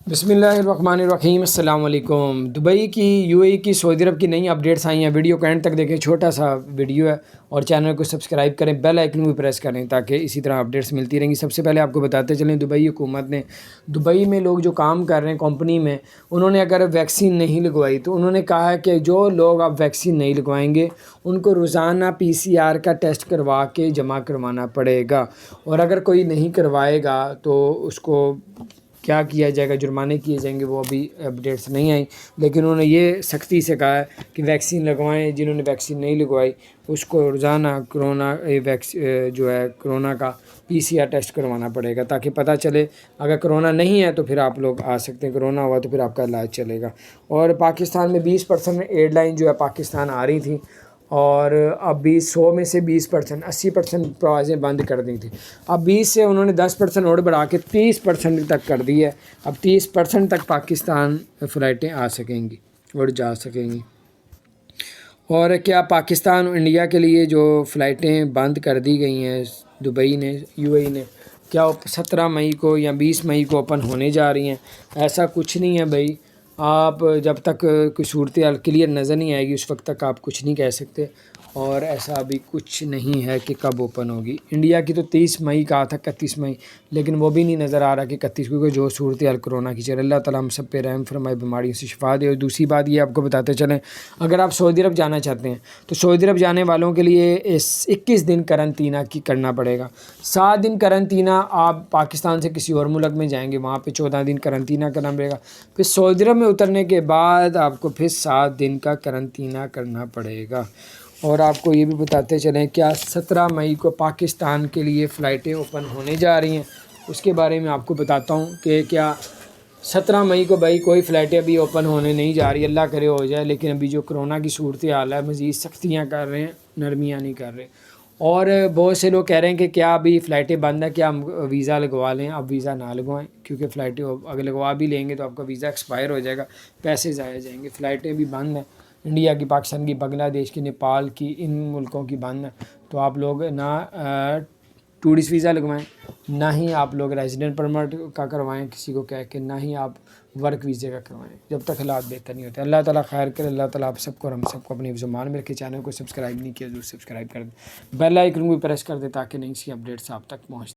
بسم اللہ الرحمن الرحیم، السلام علیکم۔ دبئی کی UAE کی سعودی عرب کی نئی اپڈیٹس آئی ہیں، ویڈیو کو اینڈ تک دیکھیں، چھوٹا سا ویڈیو ہے، اور چینل کو سبسکرائب کریں، بیل آئیکن بھی پریس کریں تاکہ اسی طرح اپڈیٹس ملتی رہیں گی۔ سب سے پہلے آپ کو بتاتے چلیں، دبئی حکومت نے دبئی میں لوگ جو کام کر رہے ہیں کمپنی میں، انہوں نے اگر ویکسین نہیں لگوائی تو انہوں نے کہا ہے کہ جو لوگ اب ویکسین نہیں لگوائیں گے ان کو روزانہ PCR کا ٹیسٹ کروا کے جمع کروانا پڑے گا، اور اگر کوئی نہیں کروائے گا تو اس کو کیا کیا جائے گا، جرمانے کیے جائیں گے۔ وہ ابھی اپڈیٹس نہیں آئیں، لیکن انہوں نے یہ سختی سے کہا ہے کہ ویکسین لگوائیں، جنہوں نے ویکسین نہیں لگوائی اس کو روزانہ کرونا کا PCR ٹیسٹ کروانا پڑے گا، تاکہ پتہ چلے اگر کرونا نہیں ہے تو پھر آپ لوگ آ سکتے ہیں، کرونا ہوا تو پھر آپ کا علاج چلے گا۔ اور پاکستان میں 20% ایئر لائن جو ہے پاکستان آ رہی تھیں، اور اب 100 میں سے 20% 80% پروازیں بند کر دی تھیں، اب 20 سے انہوں نے 10% اور بڑھا کے 30% تک کر دی ہے۔ اب 30% تک پاکستان فلائٹیں آ سکیں گی اور جا سکیں گی۔ اور کیا پاکستان اور انڈیا کے لیے جو فلائٹیں بند کر دی گئی ہیں دبئی نے، UAE نے، کیا 17 مئی کو یا 20 مئی کو اوپن ہونے جا رہی ہیں؟ ایسا کچھ نہیں ہے بھائی، آپ جب تک کوئی صورتحال کلیئر نظر نہیں آئے گی اس وقت تک آپ کچھ نہیں کہہ سکتے، اور ایسا ابھی کچھ نہیں ہے کہ کب اوپن ہوگی۔ انڈیا کی تو 30 مئی کہا تھا، 31 مئی، لیکن وہ بھی نہیں نظر آ رہا کہ 31، کیونکہ جو صورتحال کرونا کی چل رہی ہے، اللہ تعالیٰ ہم سب پہ رحم فرمائے، بیماریوں سے شفا دے۔ اور دوسری بات یہ آپ کو بتاتے چلیں، اگر آپ سعودی عرب جانا چاہتے ہیں تو سعودی عرب جانے والوں کے لیے 21 دن قرنطینہ کی کرنا پڑے گا۔ 7 دن قرنطینہ آپ پاکستان سے کسی اور ملک میں جائیں گے، وہاں پہ 14 دن قرنطینہ کرنا پڑے گا، پھر سعودی عرب میں اترنے کے بعد آپ کو پھر 7 دن کا قرنطینہ کرنا پڑے گا۔ اور آپ کو یہ بھی بتاتے چلیں، کیا 17 مئی کو پاکستان کے لیے فلائٹیں اوپن ہونے جا رہی ہیں، اس کے بارے میں آپ کو بتاتا ہوں کہ کیا 17 مئی کو بھائی کوئی فلائٹیں ابھی اوپن ہونے نہیں جا رہی، اللہ کرے ہو جائے، لیکن ابھی جو کرونا کی صورتحال ہے مزید سختیاں کر رہے ہیں، نرمیاں نہیں کر رہے۔ اور بہت سے لوگ کہہ رہے ہیں کہ کیا ابھی فلائٹیں بند ہیں، کیا ہم ویزا لگوا لیں؟ اب ویزا نہ لگوائیں، کیونکہ فلائٹیں اگر لگوا بھی لیں گے تو آپ کا ویزا ایکسپائر ہو جائے گا، پیسے ضائع جائیں گے۔ فلائٹیں بھی بند ہیں، انڈیا کی، پاکستان کی، بنگلہ دیش کی، نیپال کی، ان ملکوں کی بند ہیں، تو آپ لوگ نہ ٹورسٹ ویزا لگوائیں، نہ ہی آپ لوگ ریزیڈنٹ پرمٹ کا کروائیں کسی کو کہہ کے، نہ ہی آپ ورک ویزے کا کروائیں، جب تک حالات بہتر نہیں ہوتے۔ اللہ تعالیٰ خیر کرے، اللہ تعالیٰ آپ سب کو اور ہم سب کو اپنی زمان میں رکھے۔ چینل کو سبسکرائب نہیں کیا ضرور سبسکرائب کر دیں، بیل آئیکن بھی پریس کر دیں تاکہ نئی سی اپڈیٹس آپ تک پہنچ